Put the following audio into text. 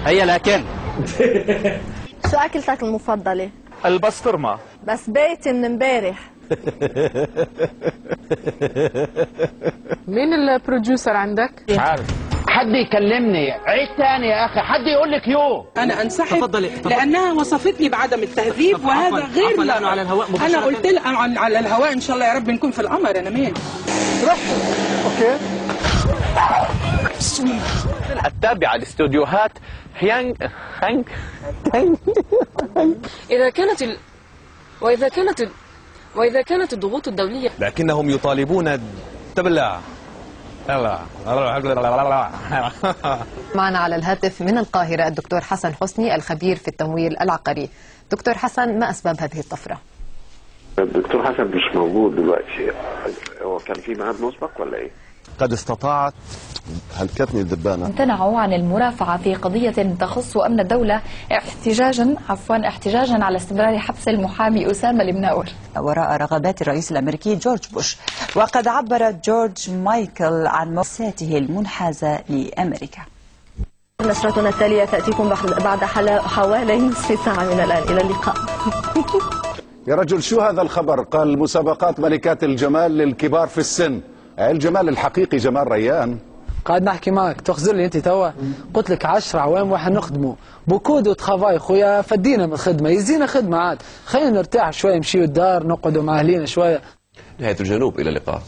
هي لكن شو أكلتك المفضلة؟ البسطرمة. بس بيتي من امبارح. مين البروديوسر عندك؟ مش عارف. حد يكلمني عيد تاني يا اخي، حد يقول لك يو. انا انسحب. تفضلي. لانها وصفتني بعدم التهذيب وهذا غير. لا على الهواء مباشرة. انا قلت لها على الهواء ان شاء الله يا رب نكون في القمر. انا مين روح. اوكي. التابعة لاستوديوهات هيانغ وإذا كانت الضغوط الدولية، لكنهم يطالبون تبلع. معنا على الهاتف من القاهرة الدكتور حسن حسني الخبير في التمويل العقاري. دكتور حسن، ما أسباب هذه الطفرة؟ الدكتور حسن مش موجود دلوقتي. هو كان في ميعاد مسبق ولا ايه؟ قد استطاعت هلكتني الدبانة. امتنعوا عن المرافعة في قضية تخص أمن الدولة احتجاجا على استمرار حبس المحامي أسامة المناور وراء رغبات الرئيس الأمريكي جورج بوش. وقد عبر جورج مايكل عن مؤسساته المنحازة لأمريكا. نشرتنا التالية تأتيكم بعد حوالي نصف ساعة من الآن. إلى اللقاء. يا رجل شو هذا الخبر؟ قال مسابقات ملكات الجمال للكبار في السن. الجمال الحقيقي جمال ريان. قاعد نحكي معك تخزر لي انت توا. قلت لك 10 عوام واحد نخدموا بوكود وتخافاي خويا، فدينا من الخدمه، يزينا خدمه عاد، خلينا نرتاح شويه، نمشيو الدار نقعدوا مع اهلينا شويه. نهاية الجنوب، إلى اللقاء.